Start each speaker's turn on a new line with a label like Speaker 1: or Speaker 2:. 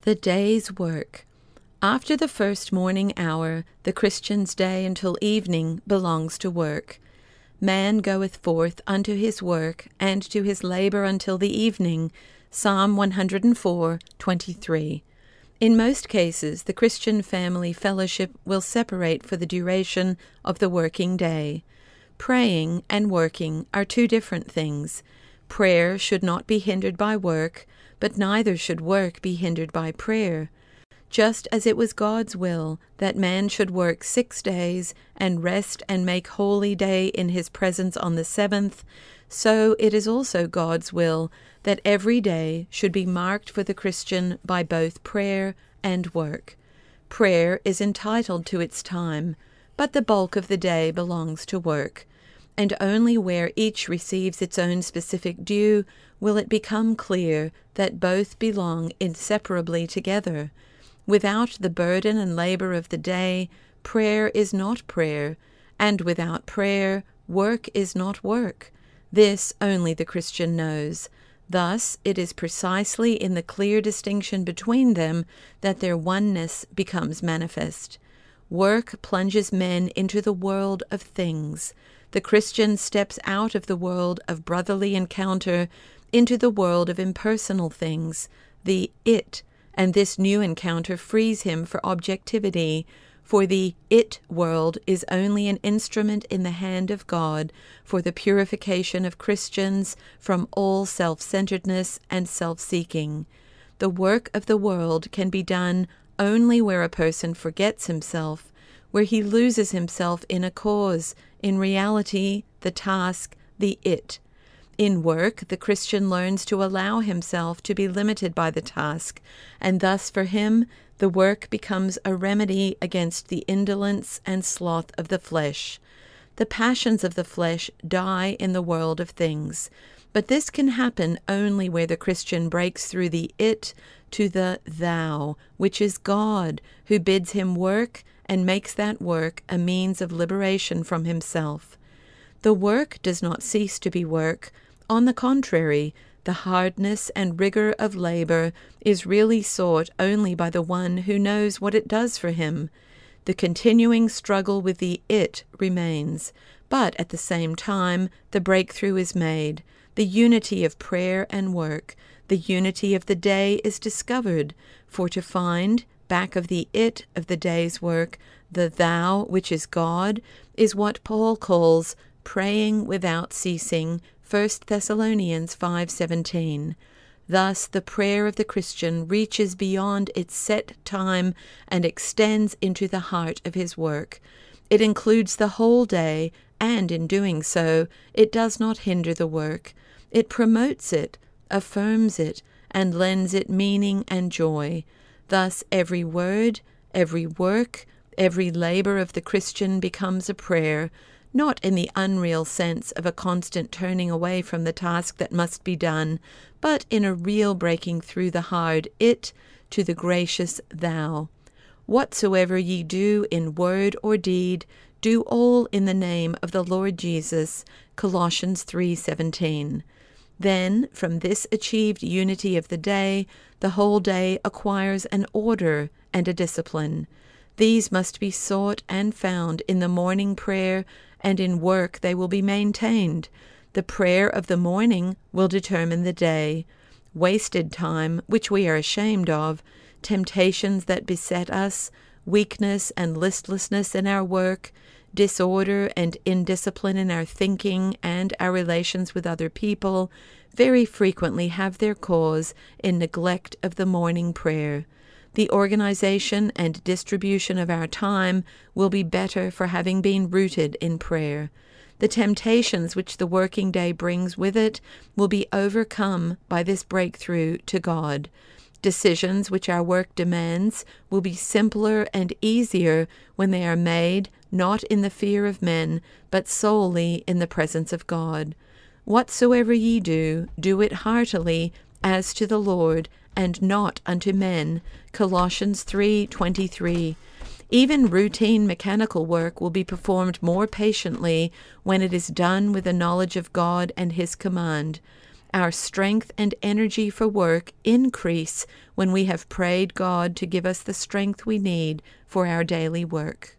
Speaker 1: The day's work. After the first morning hour, the Christian's day until evening belongs to work. Man goeth forth unto his work, and to his labor until the evening. Psalm 104:23. In most cases, the Christian family fellowship will separate for the duration of the working day. Praying and working are two different things. Prayer should not be hindered by work, but neither should work be hindered by prayer. Just as it was God's will that man should work 6 days and rest and make holy day in his presence on the seventh, so it is also God's will that every day should be marked for the Christian by both prayer and work. Prayer is entitled to its time, but the bulk of the day belongs to work, and only where each receives its own specific due will it become clear that both belong inseparably together. Without the burden and labor of the day, prayer is not prayer, and without prayer, work is not work. This only the Christian knows. Thus, it is precisely in the clear distinction between them that their oneness becomes manifest. Work plunges men into the world of things. The Christian steps out of the world of brotherly encounter into the world of impersonal things, the it, and this new encounter frees him for objectivity, for the it world is only an instrument in the hand of God for the purification of Christians from all self-centeredness and self-seeking. The work of the world can be done only where a person forgets himself, where he loses himself in a cause, in reality, the task, the it. In work, the Christian learns to allow himself to be limited by the task, and thus for him the work becomes a remedy against the indolence and sloth of the flesh. The passions of the flesh die in the world of things, but this can happen only where the Christian breaks through the it to the thou, which is God, who bids him work and makes that work a means of liberation from himself. The work does not cease to be work. On the contrary, the hardness and rigor of labor is really sought only by the one who knows what it does for him. The continuing struggle with the it remains, but at the same time the breakthrough is made. The unity of prayer and work, the unity of the day is discovered, for to find, back of the it of the day's work, the thou, which is God, is what Paul calls praying without ceasing, 1 Thessalonians 5:17. Thus the prayer of the Christian reaches beyond its set time and extends into the heart of his work. It includes the whole day, and in doing so, it does not hinder the work. It promotes it, affirms it, and lends it meaning and joy. Thus every word, every work, every labor of the Christian becomes a prayer, not in the unreal sense of a constant turning away from the task that must be done, but in a real breaking through the hard it to the gracious thou. Whatsoever ye do in word or deed, do all in the name of the Lord Jesus. Colossians 3:17. Then, from this achieved unity of the day, the whole day acquires an order and a discipline. These must be sought and found in the morning prayer, and in work they will be maintained. The prayer of the morning will determine the day. Wasted time, which we are ashamed of, temptations that beset us, weakness and listlessness in our work, disorder and indiscipline in our thinking and our relations with other people, very frequently have their cause in neglect of the morning prayer. The organization and distribution of our time will be better for having been rooted in prayer. The temptations which the working day brings with it will be overcome by this breakthrough to God. Decisions which our work demands will be simpler and easier when they are made not in the fear of men, but solely in the presence of God. Whatsoever ye do, do it heartily, as to the Lord, and not unto men. Colossians 3:23. Even routine mechanical work will be performed more patiently when it is done with the knowledge of God and His command. Our strength and energy for work increase when we have prayed God to give us the strength we need for our daily work.